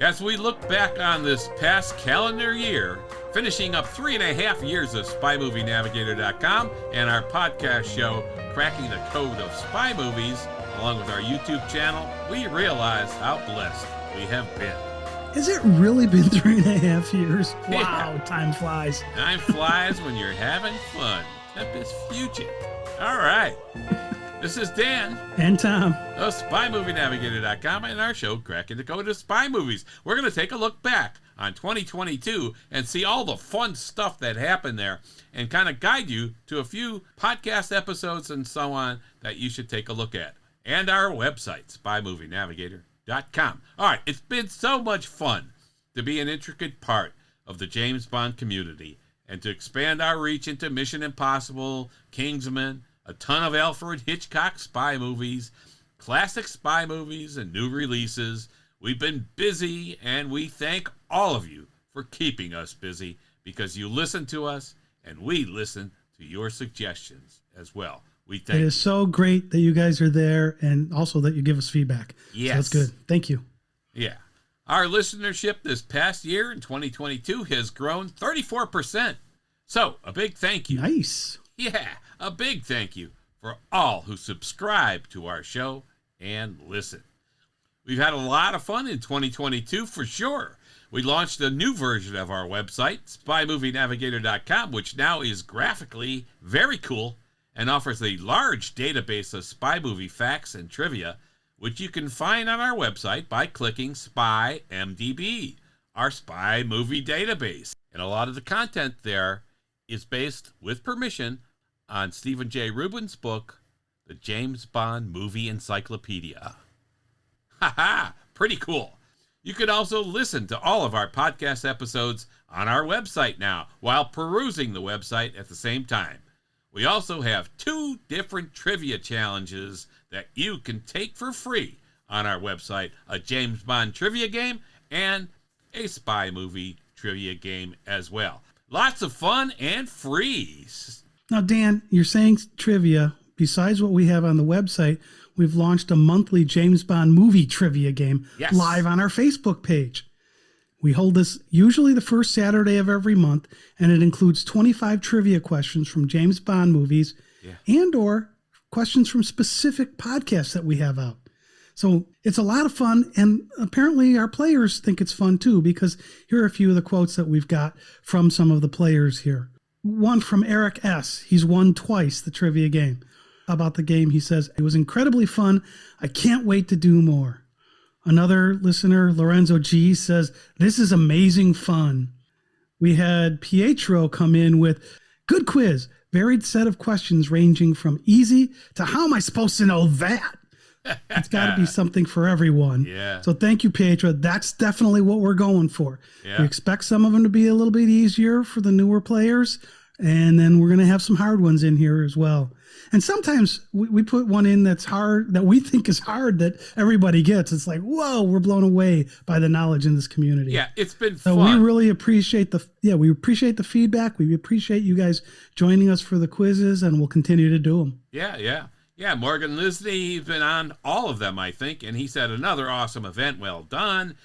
As we look back on this past calendar year, finishing up 3.5 years of SpyMovieNavigator.com and our podcast show, Cracking the Code of Spy Movies, along with our YouTube channel, we realize how blessed we have been. Has it really been 3.5 years? Wow, Yeah. Time flies. Time flies when you're having fun. Tempest fugit. All right. This is Dan And Tom. of SpyMovieNavigator.com and our show, Cracking the Code of Spy Movies. We're going to take a look back on 2022 and see all the fun stuff that happened there and kind of guide you to a few podcast episodes and so on that you should take a look at. And our website, SpyMovieNavigator.com. All right, it's been so much fun to be an intricate part of the James Bond community and to expand our reach into Mission Impossible, Kingsman, a ton of Alfred Hitchcock spy movies, classic spy movies, and new releases. We've been busy, and we thank all of you for keeping us busy because you listen to us, and we listen to your suggestions as well. We thank It is so great that you guys are there and also that you give us feedback. Yes. So that's good. Thank you. Yeah. Our listenership this past year in 2022 has grown 34%. So, a big thank you. Nice. Yeah, a big thank you for all who subscribe to our show and listen. We've had a lot of fun in 2022 for sure. We launched a new version of our website, SpyMovieNavigator.com, which now is graphically very cool and offers a large database of spy movie facts and trivia, which you can find on our website by clicking SpyMDB, our spy movie database. And a lot of the content there is based, with permission, on Stephen J. Rubin's book, The James Bond Movie Encyclopedia. Ha! Pretty cool. You can also listen to all of our podcast episodes on our website now while perusing the website at the same time. We also have 2 different trivia challenges that you can take for free on our website, a James Bond trivia game and a spy movie trivia game as well. Lots of fun and free. Now, Dan, you're saying trivia. Besides what we have on the website, we've launched a monthly James Bond movie trivia game live on our Facebook page. We hold this usually the first Saturday of every month, and it includes 25 trivia questions from James Bond movies and or questions from specific podcasts that we have out. So it's a lot of fun, and apparently our players think it's fun too, because here are a few of the quotes that we've got from some of the players here. One from Eric S. He's won twice the trivia game. About the game, he says, "It was incredibly fun. I can't wait to do more." Another listener, Lorenzo G, says, "This is amazing fun." We had Pietro come in with, "Good quiz. Varied set of questions ranging from easy to how am I supposed to know that?" It's got to be something for everyone. Yeah. So thank you, Pietro. That's definitely what we're going for. Yeah. We expect some of them to be a little bit easier for the newer players, and then we're going to have some hard ones in here as well. And sometimes we put one in that's hard, that we think is hard, that everybody gets. It's like, whoa, we're blown away by the knowledge in this community. Yeah, it's been so fun. we really appreciate the feedback. We appreciate you guys joining us for the quizzes, and we'll continue to do them. Yeah, Morgan Lisney, he's been on all of them, I think, and he said another awesome event. Well done.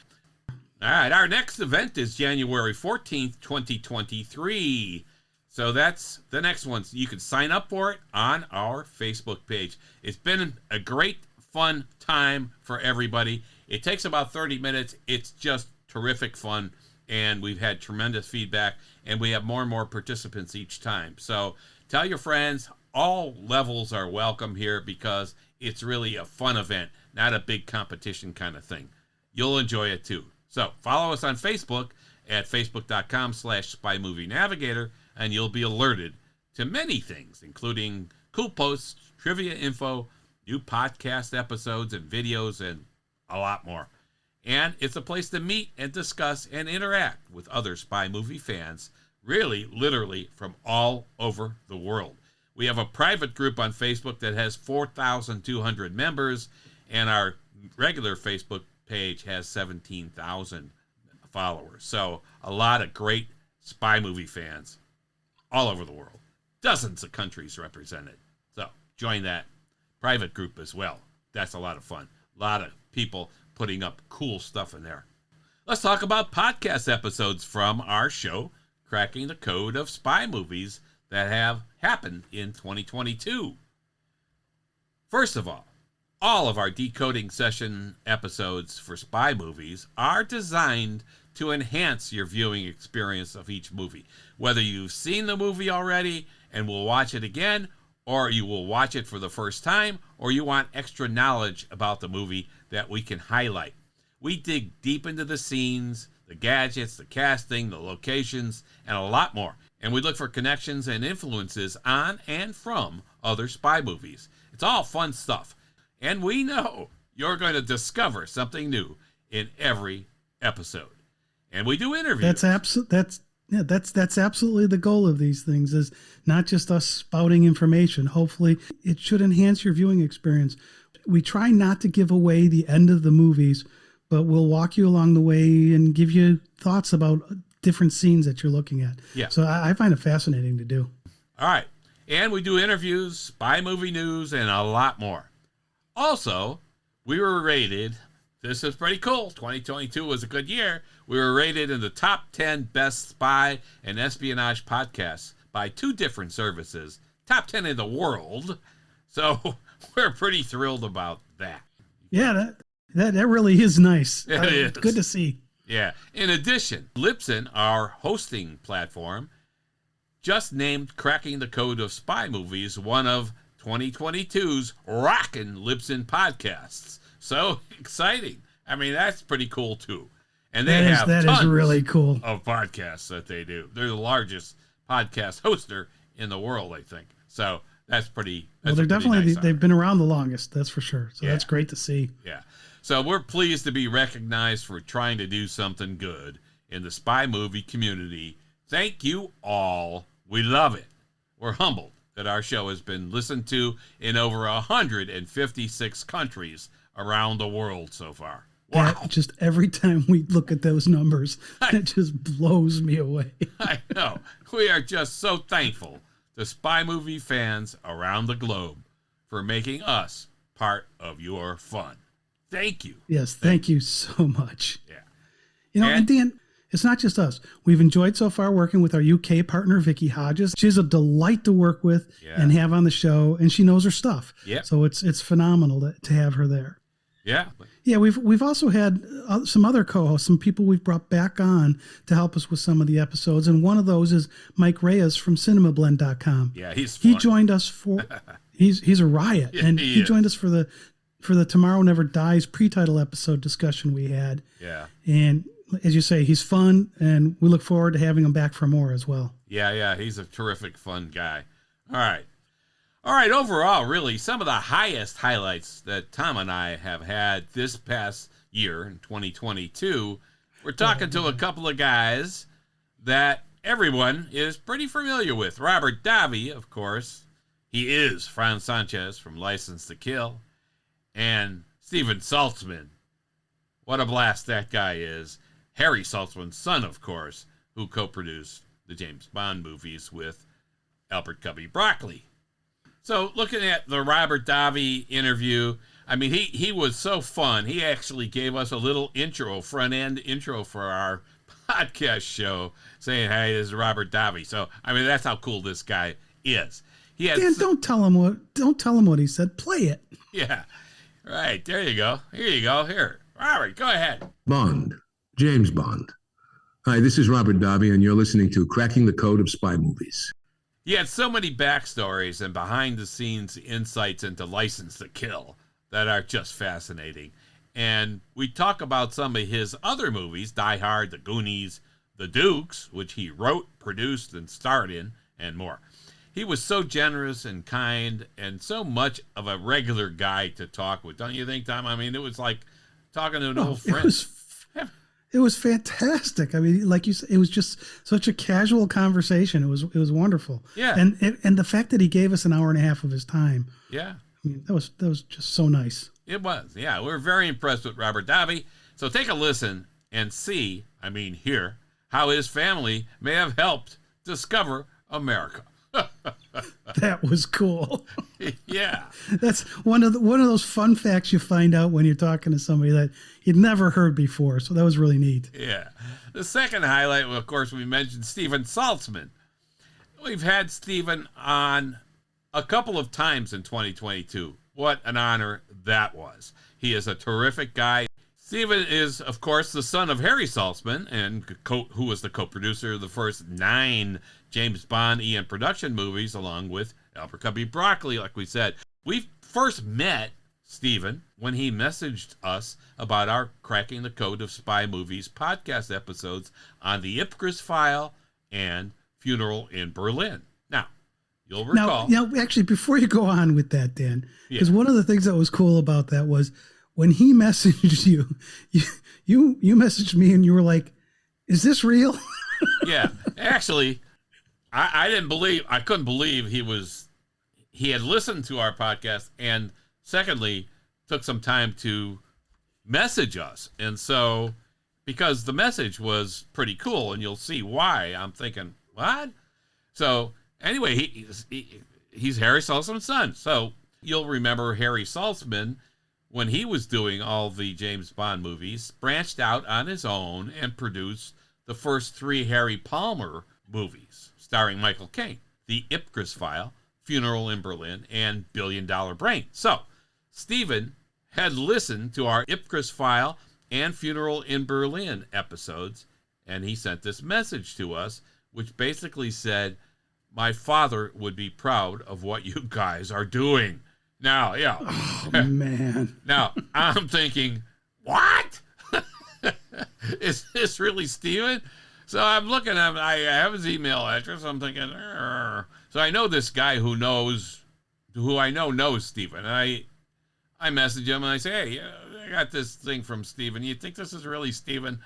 All right, our next event is January 14th, 2023. So that's the next one. You can sign up for it on our Facebook page. It's been a great, fun time for everybody. It takes about 30 minutes. It's just terrific fun, and we've had tremendous feedback, and we have more and more participants each time. So tell your friends. All levels are welcome here because it's really a fun event, not a big competition kind of thing. You'll enjoy it too. So follow us on Facebook at facebook.com/SpyMovieNavigator, and you'll be alerted to many things, including cool posts, trivia info, new podcast episodes and videos, and a lot more. And it's a place to meet and discuss and interact with other spy movie fans, really, literally from all over the world. We have a private group on Facebook that has 4,200 members, and our regular Facebook page has 17,000 followers. So a lot of great spy movie fans all over the world. Dozens of countries represented. So join that private group as well. That's a lot of fun. A lot of people putting up cool stuff in there. Let's talk about podcast episodes from our show, Cracking the Code of Spy Movies, that have happened in 2022. First of all of our decoding session episodes for spy movies are designed to enhance your viewing experience of each movie. Whether you've seen the movie already and will watch it again, or you will watch it for the first time, or you want extra knowledge about the movie that we can highlight. We dig deep into the scenes, the gadgets, the casting, the locations, and a lot more. And we look for connections and influences on and from other spy movies. It's all fun stuff. And we know you're going to discover something new in every episode. And we do interviews. That's absolutely the goal of these things, is not just us spouting information. Hopefully it should enhance your viewing experience. We try not to give away the end of the movies, but we'll walk you along the way and give you thoughts about different scenes that you're looking at. Yeah. So I find it fascinating to do. All right. And we do interviews, spy movie news, and a lot more. Also, we were rated, this is pretty cool, 2022 was a good year, we were rated in the top 10 best spy and espionage podcasts by 2 different services, top 10 in the world. So we're pretty thrilled about that. Yeah, that really is nice. It is. Good to see. Yeah. In addition, Libsyn, our hosting platform, just named Cracking the Code of Spy Movies one of 2022's rockin' Libsyn podcasts. So exciting. I mean, that's pretty cool too. And they have tons really cool of podcasts that they do. They're the largest podcast hoster in the world, I think. So that's pretty. That's they're definitely they've been around the longest. That's for sure. So that's great to see. Yeah. So we're pleased to be recognized for trying to do something good in the spy movie community. Thank you all. We love it. We're humbled that our show has been listened to in over 156 countries around the world so far. Wow. That, just every time we look at those numbers, it just blows me away. I know. We are just so thankful to spy movie fans around the globe for making us part of your fun. Thank you. Yes, thank you so much. Yeah. You know, and Dan, it's not just us. We've enjoyed so far working with our UK partner, Vicky Hodges. She's a delight to work with and have on the show, and she knows her stuff. Yeah. So it's phenomenal to have her there. Yeah. Yeah, we've also had some other co-hosts, some people we've brought back on to help us with some of the episodes, and one of those is Mike Reyes from cinemablend.com. Yeah, he's fun. He joined us for he's a riot, and he joined us for the Tomorrow Never Dies pre-title episode discussion we had. Yeah. And as you say, he's fun, and we look forward to having him back for more as well. Yeah, he's a terrific, fun guy. All right, overall, really, some of the highest highlights that Tom and I have had this past year in 2022, we're talking to a couple of guys that everyone is pretty familiar with. Robert Davi, of course. He is Franz Sanchez from License to Kill. And Steven Saltzman. What a blast that guy is. Harry Saltzman's son, of course, who co-produced the James Bond movies with Albert Cubby Broccoli. So looking at the Robert Davi interview, I mean, he was so fun. He actually gave us a little front-end intro for our podcast show saying, hey, this is Robert Davi. So, I mean, that's how cool this guy is. Dan, don't tell him what he said. Play it. Yeah. Right. There you go. Here you go. Here. Robert, go ahead. Bond. James Bond. Hi, this is Robert Davi, and you're listening to Cracking the Code of Spy Movies. He had so many backstories and behind-the-scenes insights into License to Kill that are just fascinating. And we talk about some of his other movies, Die Hard, The Goonies, The Dukes, which he wrote, produced, and starred in, and more. He was so generous and kind and so much of a regular guy to talk with. Don't you think, Tom? I mean, it was like talking to an old friend. It was fantastic. I mean, like you said, it was just such a casual conversation. It was wonderful. Yeah. And the fact that he gave us an hour and a half of his time. Yeah. I mean, that was just so nice. It was. Yeah. We're very impressed with Robert Davi. So take a listen and hear how his family may have helped discover America. That was cool. Yeah. That's one of those fun facts you find out when you're talking to somebody that you'd never heard before. So that was really neat. Yeah. The second highlight, of course, we mentioned Stephen Saltzman. We've had Stephen on a couple of times in 2022. What an honor that was. He is a terrific guy. Stephen is, of course, the son of Harry Saltzman, and who was the co-producer of the first 9 James Bond EN production movies, along with Albert Cubby Broccoli, like we said. We first met Stephen when he messaged us about our Cracking the Code of Spy Movies podcast episodes on the Ipcris File and Funeral in Berlin. Now, you'll recall. Now, actually, before you go on with that, Dan, because one of the things that was cool about that was when he messaged you messaged me and you were like, "Is this real?" Yeah, actually, I couldn't believe he had listened to our podcast, and secondly, took some time to message us. And so, because the message was pretty cool, and you'll see why, I'm thinking, what? So anyway, he's Harry Saltzman's son. So you'll remember Harry Saltzman, when he was doing all the James Bond movies, branched out on his own and produced the first 3 Harry Palmer movies, starring Michael Caine: The Ipcris File, Funeral in Berlin, and $1 Billion Brain. So Stephen had listened to our Ipcris File and Funeral in Berlin episodes, and he sent this message to us, which basically said, "My father would be proud of what you guys are doing." Now, yeah. Oh, man. Now, I'm thinking, what? Is this really Stephen? So I'm looking at him. I have his email address. I'm thinking, Arr. So I know this guy who I know knows Stephen. And I message him and I say, "Hey, I got this thing from Stephen. You think this is really Stephen?"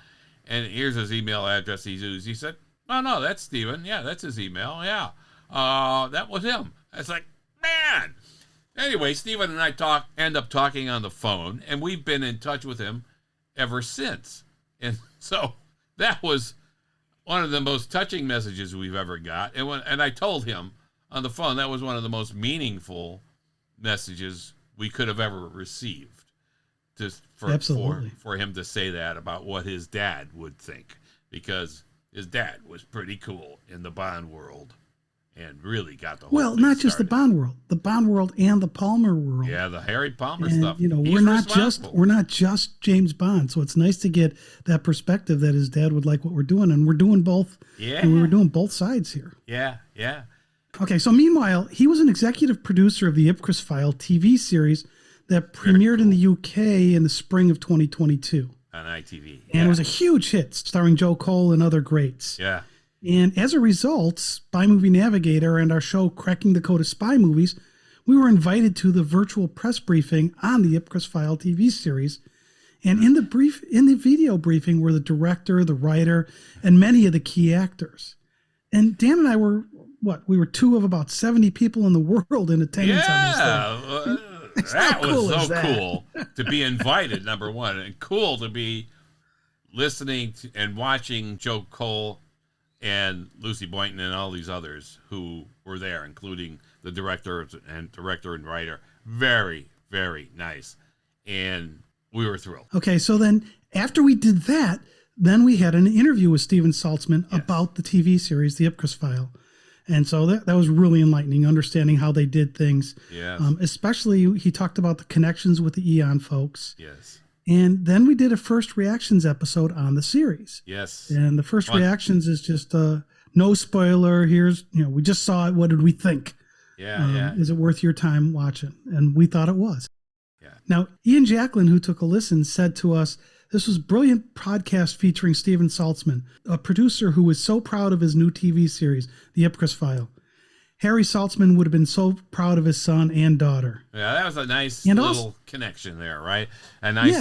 And here's his email address he's used. He said, "Oh, no, that's Stephen. Yeah, that's his email. Yeah. That was him." I was like, man. Anyway, Stephen and I end up talking on the phone, and we've been in touch with him ever since. And so that was one of the most touching messages we've ever got. And I told him on the phone that was one of the most meaningful messages we could have ever received. For him to say that about what his dad would think, because his dad was pretty cool in the Bond world. And really got the whole thing not just started. the Bond world and the Palmer world. Yeah, the Harry Palmer stuff. We're not just James Bond. So it's nice to get that perspective that his dad would like what we're doing, and we're doing both. Yeah, and we were doing both sides here. Yeah. Okay, so meanwhile, he was an executive producer of the Ipcris File TV series that premiered in the UK in the spring of 2022 on ITV, and it was a huge hit, starring Joe Cole and other greats. Yeah. And as a result, Spy Movie Navigator and our show Cracking the Code of Spy Movies, we were invited to the virtual press briefing on the Ipcris File TV series. And in the video briefing were the director, the writer, and many of the key actors. And Dan and I were, we were 2 of about 70 people in the world in attendance on this thing. That was so cool to be invited, number one, and cool to be listening to and watching Joe Cole and Lucy Boynton and all these others who were there, including the director and writer. Very, very nice. And we were thrilled. Okay, so then after we did that, then we had an interview with Stephen Saltzman about the TV series, The Ipcris File. And so that was really enlightening, understanding how they did things. Yes. Especially, he talked about the connections with the Eon folks. Yes. And then we did a first reactions episode on the series. Yes. And the first reactions is just no spoiler. Here's, we just saw it. What did we think? Yeah. Is it worth your time watching? And we thought it was. Yeah. Now, Ian Jacklin, who took a listen, said to us, "This was a brilliant podcast featuring Stephen Saltzman, a producer who was so proud of his new TV series, The Ipcris File. Harry Saltzman would have been so proud of his son and daughter." Yeah, that was a nice little connection there, right? A nice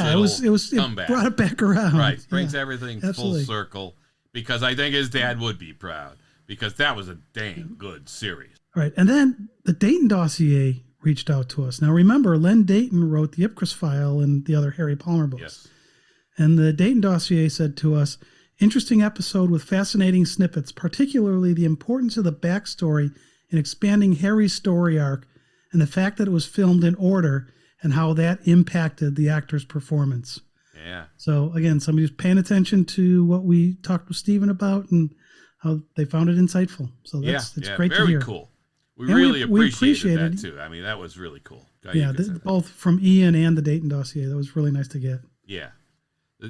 comeback. It brought it back around. Right, brings everything full circle, because I think his dad would be proud, because that was a dang good series. All right, and then the Dayton dossier reached out to us. Now remember, Len Dayton wrote The Ipcris File and the other Harry Palmer books. Yes. And the Dayton dossier said to us, "Interesting episode with fascinating snippets, particularly the importance of the backstory in expanding Harry's story arc and the fact that it was filmed in order and how that impacted the actor's performance. Yeah. So again, somebody who's paying attention to what we talked with Steven about and how they found it insightful. So it's great to hear. Very cool. We really appreciated that too. I mean, that was really cool. Both from Ian and the Dayton Dossier. That was really nice to get. Yeah.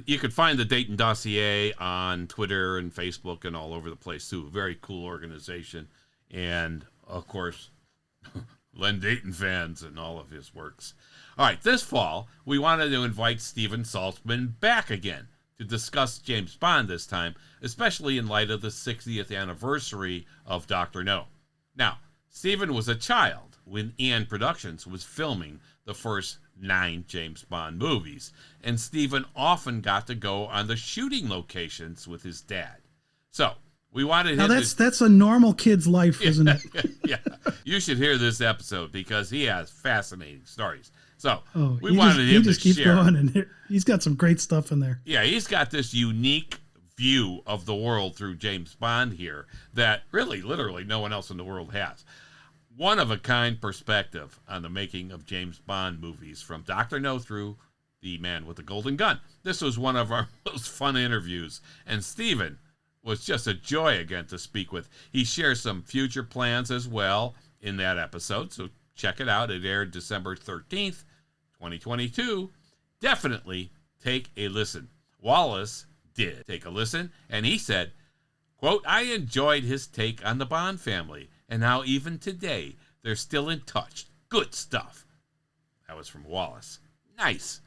You could find the Dayton Dossier on Twitter and Facebook and all over the place too. Very cool organization. And of course, Len Dayton fans and all of his works. All right, this fall, we wanted to invite Steven Saltzman back again to discuss James Bond this time, especially in light of the 60th anniversary of Dr. No. Now, Steven was a child when Eon Productions was filming the first 9 James Bond movies, and Steven often got to go on the shooting locations with his dad. So, we wanted him that's a normal kid's life, isn't it? Yeah. You should hear this episode because he has fascinating stories. So we wanted him to share. Keep going, and he's got some great stuff in there. Yeah, he's got this unique view of the world through James Bond here that really, literally, no one else in the world has. One of a kind perspective on the making of James Bond movies from Dr. No through The Man with the Golden Gun. This was one of our most fun interviews, and Steven was just a joy again to speak with. He shares some future plans as well in that episode, so check it out. It aired December 13th, 2022. Definitely take a listen. Wallace did take a listen, and he said, quote, I enjoyed his take on the Bond family and how even today they're still in touch. Good stuff. That was from Wallace. Nice.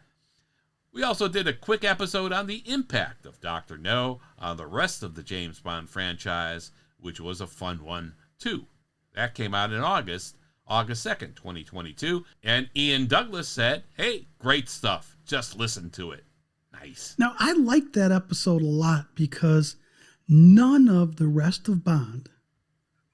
We also did a quick episode on the impact of Dr. No on the rest of the James Bond franchise, which was a fun one, too. That came out in August 2nd, 2022. And Ian Douglas said, hey, great stuff. Just listen to it. Nice. Now, I liked that episode a lot because none of the rest of Bond,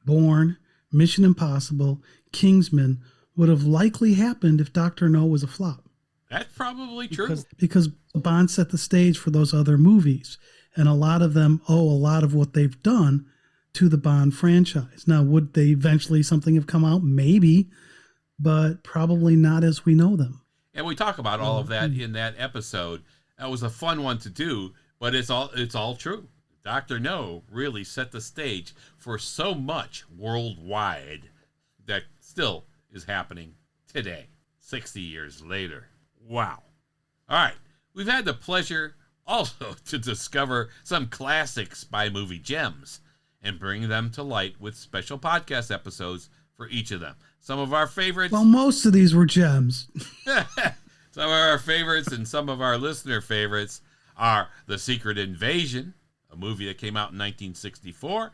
Bourne, Mission Impossible, Kingsman, would have likely happened if Dr. No was a flop. That's probably true. Because Bond set the stage for those other movies. And a lot of them owe a lot of what they've done to the Bond franchise. Now, would they eventually something have come out? Maybe, but probably not as we know them. And we talk about all of that in that episode. That was a fun one to do, but it's all true. Dr. No really set the stage for so much worldwide that still is happening today, 60 years later. Wow. All right. We've had the pleasure also to discover some classic spy movie gems and bring them to light with special podcast episodes for each of them. Some of our favorites. Well, most of these were gems. Some of our favorites and some of our listener favorites are The Secret Invasion, a movie that came out in 1964.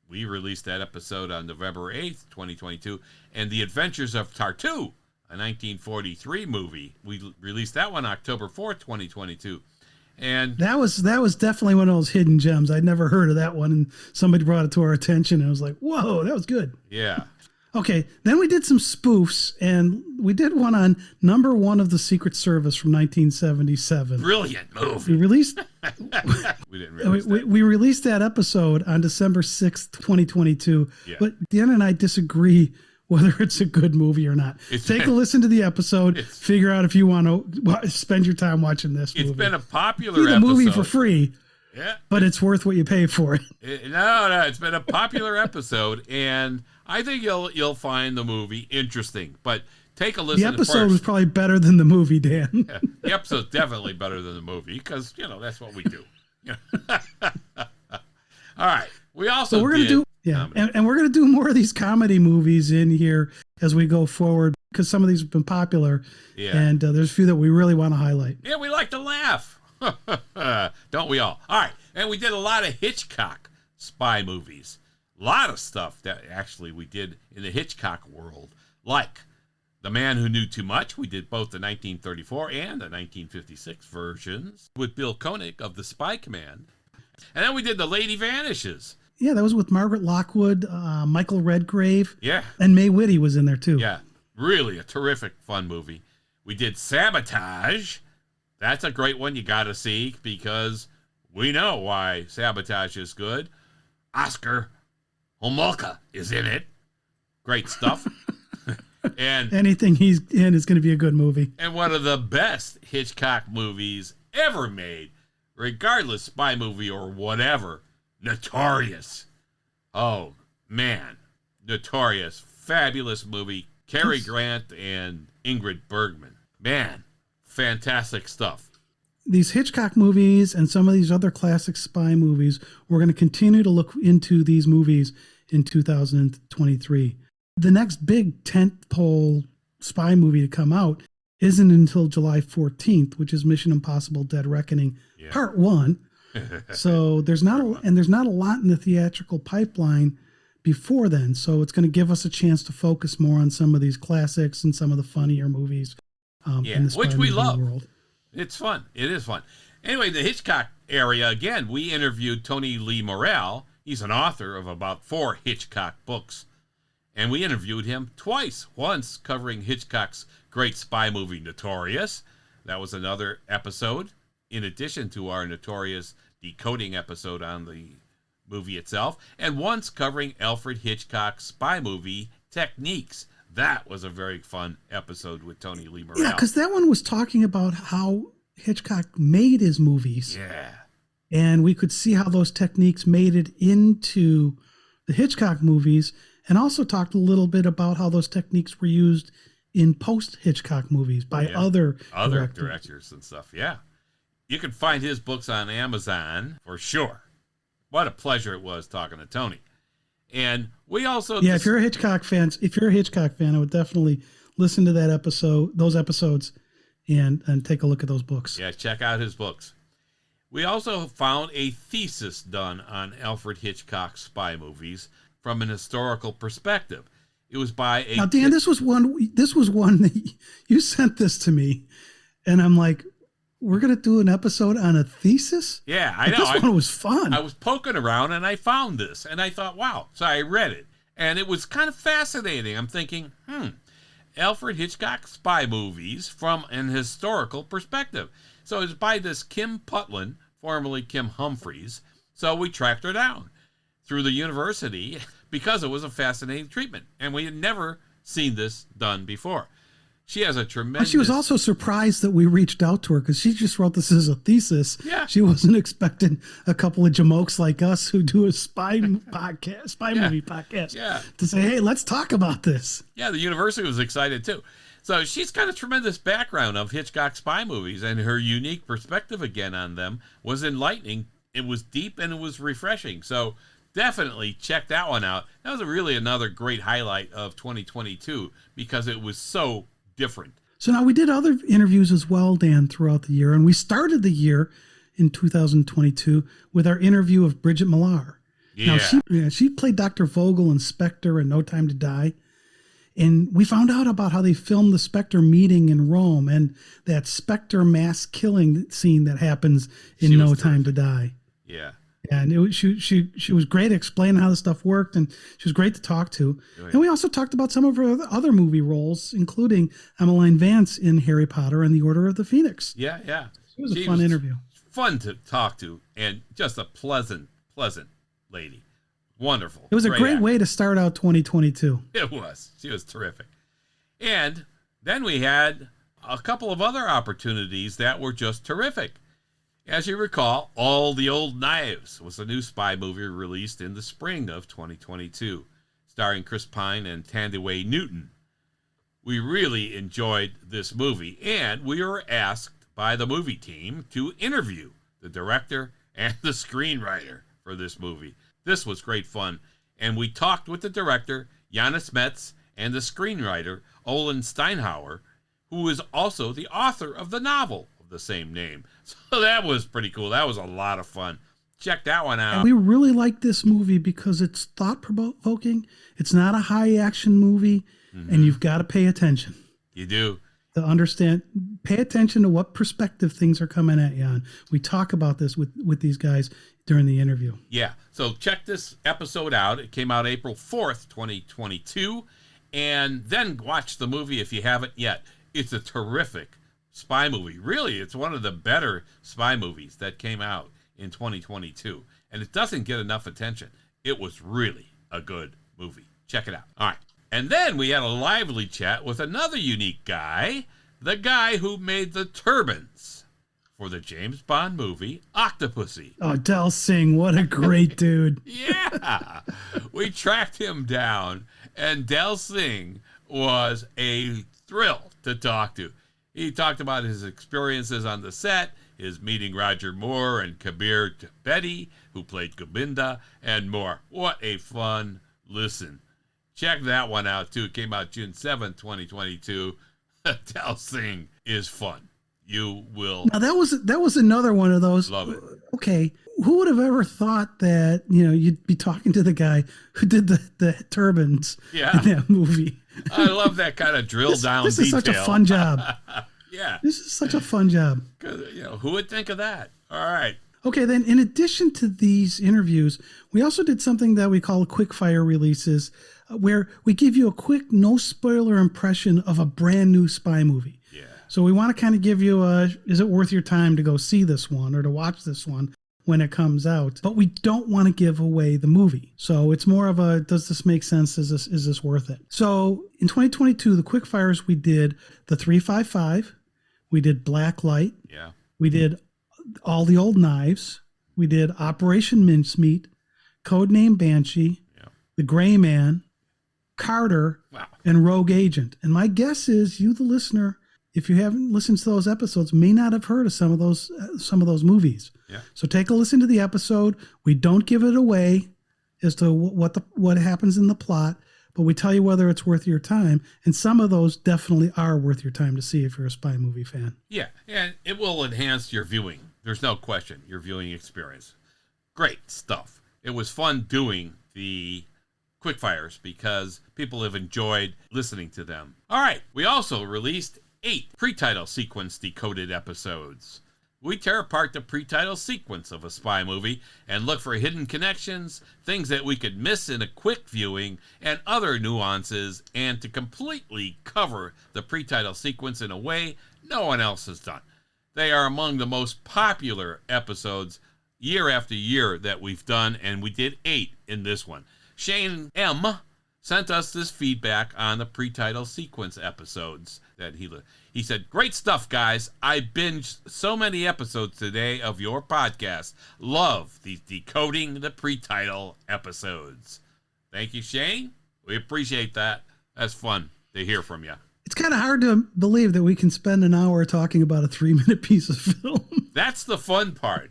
We released that episode on November 8th, 2022. And The Adventures of Tartu, a 1943 movie. We released that one October 4th, 2022. And that was definitely one of those hidden gems. I'd never heard of that one, and somebody brought it to our attention, and I was like, whoa, that was good. Yeah. Okay, then we did some spoofs, and we did one on number 1 of the Secret Service from 1977. Brilliant movie. We released we didn't realize we released that episode on December 6th, 2022. Yeah. But Dan and I disagree whether it's a good movie or not. Take a listen to the episode, figure out if you want to spend your time watching this movie. It's been a popular episode. Movie for free. Yeah. But it's worth what you pay for it. No, it's been a popular episode, and I think you'll find the movie interesting. But take a listen. The episode was probably better than the movie, Dan. Yeah, the episode's definitely better than the movie because that's what we do. All right. We also we're gonna do and we're gonna do more of these comedy movies in here as we go forward because some of these have been popular. Yeah. And there's a few that we really want to highlight. Yeah, we like to laugh. Don't we all? All right. And we did a lot of Hitchcock spy movies. A lot of stuff that actually we did in the Hitchcock world, like The Man Who Knew Too Much. We did both the 1934 and the 1956 versions with Bill Koenig of The Spy Command. And then we did The Lady Vanishes. Yeah, that was with Margaret Lockwood, Michael Redgrave. Yeah. And Mae Whitty was in there too. Yeah, really a terrific, fun movie. We did Sabotage. That's a great one you got to see because we know why Sabotage is good. Oscar Homolka is in it. Great stuff. And anything he's in is going to be a good movie. And one of the best Hitchcock movies ever made, regardless spy movie or whatever, Notorious. Oh, man. Notorious. Fabulous movie. Cary Grant and Ingrid Bergman. Man, fantastic stuff. These Hitchcock movies and some of these other classic spy movies, we're going to continue to look into these movies in 2023. The next big tentpole spy movie to come out isn't until July 14th, which is Mission Impossible: Dead Reckoning Part 1. So there's not a lot in the theatrical pipeline before then. So it's going to give us a chance to focus more on some of these classics and some of the funnier movies in the spy which we movie love. world. It's fun. It is fun. Anyway, the Hitchcock area, again, we interviewed Tony Lee Morrell. He's an author of about 4 Hitchcock books. And we interviewed him twice. Once covering Hitchcock's great spy movie, Notorious. That was another episode, in addition to our Notorious decoding episode on the movie itself. And once covering Alfred Hitchcock's spy movie, Techniques. That was a very fun episode with Tony Lee Morrell. Yeah, because that one was talking about how Hitchcock made his movies. Yeah. And we could see how those techniques made it into the Hitchcock movies, and also talked a little bit about how those techniques were used in post-Hitchcock movies by other directors and stuff. Yeah. You can find his books on Amazon for sure. What a pleasure it was talking to Tony. And we also... Yeah, if you're a Hitchcock fan, I would definitely listen to those episodes and take a look at those books. Yeah, check out his books. We also found a thesis done on Alfred Hitchcock's spy movies from an historical perspective. It was by a... Now, Dan, this was one that you sent this to me, and I'm like, we're going to do an episode on a thesis? Yeah, I know. This one was fun. I was poking around, and I found this, and I thought, wow. So I read it, and it was kind of fascinating. I'm thinking, Alfred Hitchcock spy movies from an historical perspective. So it's by this Kim Putland, formerly Kim Humphreys. So we tracked her down through the university because it was a fascinating treatment, and we had never seen this done before. She has a tremendous... She was also surprised that we reached out to her because she just wrote this as a thesis. Yeah. She wasn't expecting a couple of jamokes like us who do a spy movie podcast to say, hey, let's talk about this. Yeah, the university was excited too. So she's got a tremendous background of Hitchcock spy movies, and her unique perspective again on them was enlightening. It was deep and it was refreshing. So definitely check that one out. That was really another great highlight of 2022 because it was so different. So now we did other interviews as well, Dan, throughout the year. And we started the year in 2022 with our interview of Bridget Millar. Yeah. Now, she played Dr. Vogel in Spectre and No Time to Die. And we found out about how they filmed the Spectre meeting in Rome and that Spectre mass killing scene that happens in No Time to Die. Yeah. And she was great at explaining how this stuff worked, and she was great to talk to. Right. And we also talked about some of her other movie roles, including Emmeline Vance in Harry Potter and the Order of the Phoenix. Yeah, yeah. It was a fun interview. Fun to talk to, and just a pleasant lady. Wonderful. It was a great way to start out 2022. It was. She was terrific. And then we had a couple of other opportunities that were just terrific. As you recall, All the Old Knives was a new spy movie released in the spring of 2022, starring Chris Pine and Thandiwe Newton. We really enjoyed this movie, and we were asked by the movie team to interview the director and the screenwriter for this movie. This was great fun, and we talked with the director, Janis Metz, and the screenwriter, Olin Steinhauer, who is also the author of the novel of the same name. So that was pretty cool. That was a lot of fun. Check that one out. And we really like this movie because it's thought-provoking. It's not a high-action movie, and you've got to pay attention. You do. To understand, pay attention to what perspective things are coming at you on. We talk about this with these guys during the interview. Yeah. So check this episode out. It came out April 4th, 2022. And then watch the movie if you haven't yet. It's a terrific spy movie. Really, it's one of the better spy movies that came out in 2022. And it doesn't get enough attention. It was really a good movie. Check it out. All right. And then we had a lively chat with another unique guy, the guy who made the turbans for the James Bond movie Octopussy. Oh, Del Singh, what a great dude. Yeah. We tracked him down, and Del Singh was a thrill to talk to. He talked about his experiences on the set, his meeting Roger Moore and Kabir Bedi, who played Gobinda, and more. What a fun listen. Check that one out, too. It came out June 7th, 2022. Del Singh is fun. You will. Now, that was another one of those. Love it. Okay. Who would have ever thought that, you'd be talking to the guy who did the turbans in that movie? I love that kind of drill down this detail. This is such a fun job. Yeah. This is such a fun job. Who would think of that? All right. Okay, then in addition to these interviews, we also did something that we call quick fire releases, where we give you a quick, no spoiler impression of a brand new spy movie. Yeah. So we want to kind of give you is it worth your time to go see this one or to watch this one when it comes out? But we don't want to give away the movie. So it's more of a, does this make sense? Is this worth it? So in 2022, the quick fires, we did the 355, we did Black Light, we did All the Old Knives, we did Operation Mincemeat, Codename Banshee, The Gray Man, Carter, and Rogue Agent. And my guess is you, the listener, if you haven't listened to those episodes, may not have heard of some of those movies. Yeah. So take a listen to the episode. We don't give it away as to what happens in the plot, but we tell you whether it's worth your time. And some of those definitely are worth your time to see if you're a spy movie fan. Yeah, and it will enhance your viewing. There's no question, your viewing experience. Great stuff. It was fun doing the quickfires because people have enjoyed listening to them. All right, we also released 8 pre-title sequence decoded episodes. We tear apart the pre-title sequence of a spy movie and look for hidden connections, things that we could miss in a quick viewing, and other nuances, and to completely cover the pre-title sequence in a way no one else has done. They are among the most popular episodes year after year that we've done, and we did 8 in this one. Shane M. sent us this feedback on the pre-title sequence episodes that he said, "Great stuff, guys. I binged so many episodes today of your podcast. Love these decoding the pre-title episodes." Thank you, Shane. We appreciate that. That's fun to hear from you. It's kind of hard to believe that we can spend an hour talking about a 3-minute piece of film. That's the fun part.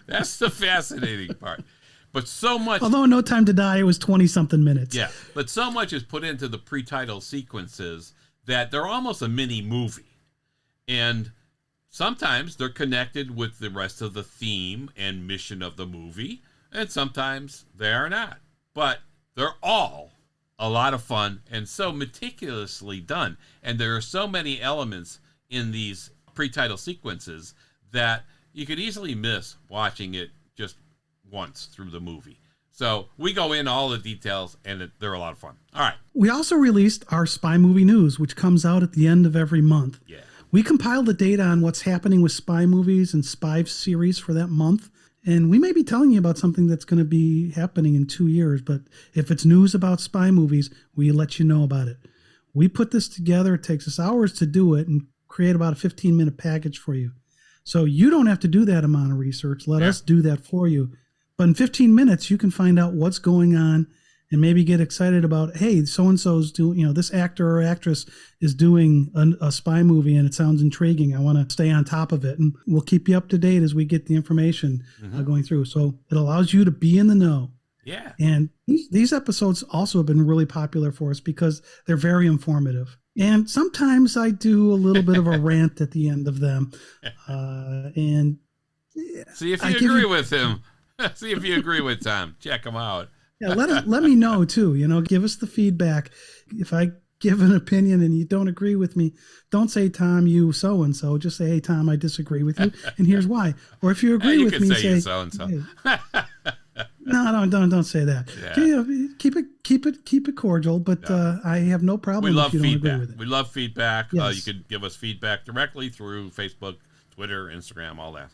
That's the fascinating part. But so much... Although No Time to Die, it was 20-something minutes. Yeah, but so much is put into the pre-title sequences that they're almost a mini movie. And sometimes they're connected with the rest of the theme and mission of the movie, and sometimes they are not. But they're all a lot of fun and so meticulously done. And there are so many elements in these pre-title sequences that you could easily miss watching it just once through the movie. So we go in all the details, and they're a lot of fun. All right. We also released our Spy Movie News, which comes out at the end of every month. Yeah. We compiled the data on what's happening with spy movies and spy series for that month. And we may be telling you about something that's going to be happening in 2 years. But if it's news about spy movies, we let you know about it. We put this together. It takes us hours to do it and create about a 15-minute package for you. So you don't have to do that amount of research. Let us do that for you. But in 15 minutes, you can find out what's going on and maybe get excited about, hey, so-and-so's doing, this actor or actress is doing a spy movie and it sounds intriguing. I want to stay on top of it. And we'll keep you up to date as we get the information going through. So it allows you to be in the know. Yeah. And these episodes also have been really popular for us because they're very informative. And sometimes I do a little bit of a rant at the end of them. And see if you agree with him. See if you agree with Tom. Check him out. Yeah, let me know too. Give us the feedback. If I give an opinion and you don't agree with me, don't say, Tom, you so and so. Just say, hey, Tom, I disagree with you, and here's why. Or if you agree with me, say so and so. No, don't say that. Yeah. Keep it cordial. But I have no problem if you don't agree with it. We love feedback. Yes. You can give us feedback directly through Facebook, Twitter, Instagram, all that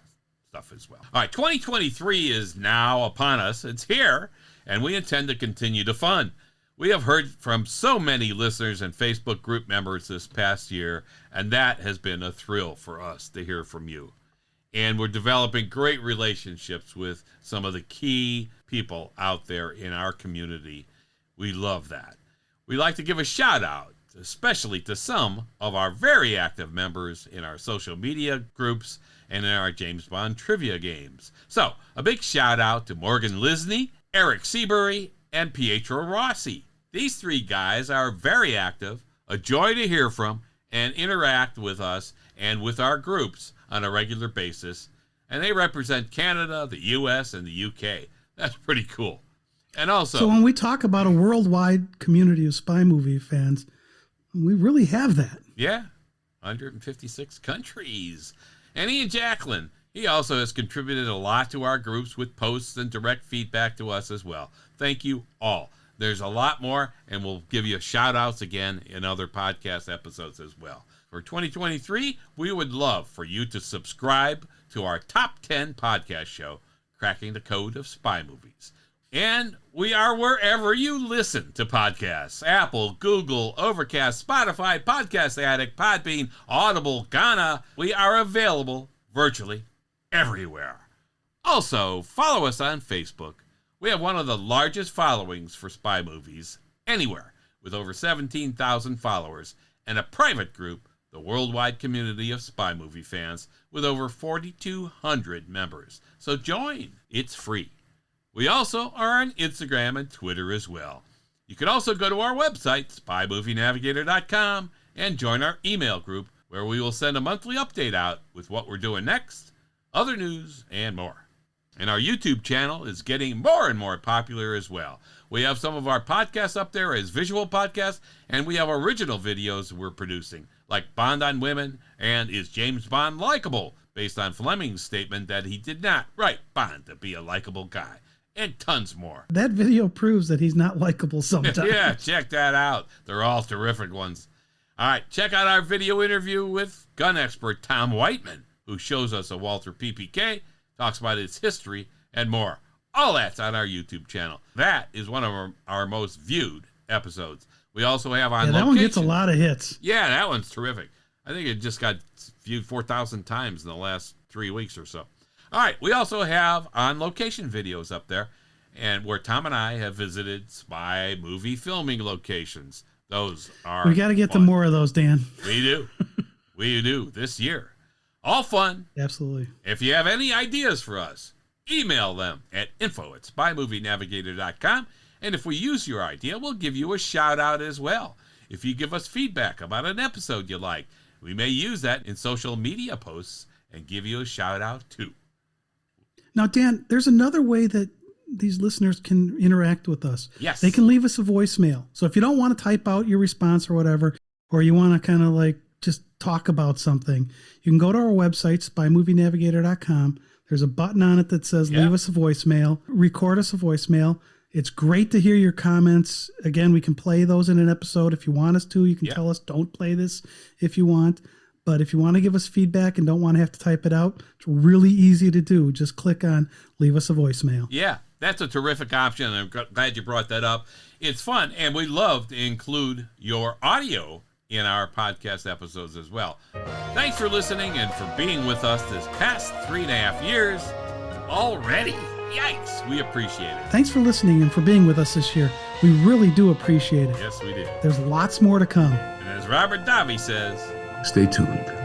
stuff as well. All right, 2023 is now upon us. It's here, and we intend to continue the fun. We have heard from so many listeners and Facebook group members this past year, and that has been a thrill for us to hear from you. And we're developing great relationships with some of the key people out there in our community. We love that. We'd like to give a shout out, especially to some of our very active members in our social media groups and in our James Bond trivia games. So, a big shout out to Morgan Lisney, Eric Seabury, and Pietro Rossi. These three guys are very active, a joy to hear from, and interact with us and with our groups on a regular basis. And they represent Canada, the US, and the UK. That's pretty cool. And also, so when we talk about a worldwide community of spy movie fans, we really have that. Yeah, 156 countries. And Ian Jacklin, he also has contributed a lot to our groups with posts and direct feedback to us as well. Thank you all. There's a lot more, and we'll give you shout outs again in other podcast episodes as well. For 2023, we would love for you to subscribe to our top 10 podcast show, Cracking the Code of Spy Movies. And we are wherever you listen to podcasts. Apple, Google, Overcast, Spotify, Podcast Addict, Podbean, Audible, Ghana. We are available virtually everywhere. Also, follow us on Facebook. We have one of the largest followings for spy movies anywhere, with over 17,000 followers, and a private group, the worldwide community of spy movie fans, with over 4,200 members. So join. It's free. We also are on Instagram and Twitter as well. You can also go to our website, spymovienavigator.com, and join our email group, where we will send a monthly update out with what we're doing next, other news, and more. And our YouTube channel is getting more and more popular as well. We have some of our podcasts up there as visual podcasts, and we have original videos we're producing, like Bond on Women and Is James Bond Likeable, based on Fleming's statement that he did not write Bond to be a likable guy, and tons more. That video proves that he's not likable sometimes. Yeah, check that out. They're all terrific ones. All right, check out our video interview with gun expert Tom Whiteman, who shows us a Walther PPK, talks about its history, and more. All that's on our YouTube channel. That is one of our most viewed episodes. We also have on that location. One gets a lot of hits. Yeah, that one's terrific. I think it just got viewed 4,000 times in the last 3 weeks or so. All right, we also have on location videos up there, and where Tom and I have visited spy movie filming locations. Those are We got to get to more of those, Dan. We do. We do this year. All fun. Absolutely. If you have any ideas for us, email them at info@spymovienavigator.com. And if we use your idea, we'll give you a shout out as well. If you give us feedback about an episode you like, we may use that in social media posts and give you a shout out too. Now, Dan, there's another way that these listeners can interact with us. Yes. They can leave us a voicemail. So if you don't want to type out your response or whatever, or you want to kind of like just talk about something, you can go to our website, spymovienavigator.com. There's a button on it that says leave us a voicemail, record us a voicemail. It's great to hear your comments. Again, we can play those in an episode if you want us to. You can tell us don't play this if you want. But if you want to give us feedback and don't want to have to type it out, it's really easy to do. Just click on leave us a voicemail. Yeah, that's a terrific option. I'm glad you brought that up. It's fun, and we love to include your audio in our podcast episodes as well. Thanks for listening and for being with us this past 3.5 years already. Yikes, we appreciate it. Thanks for listening and for being with us this year. We really do appreciate it. Yes, we do. There's lots more to come. And as Robert Davi says, Stay tuned.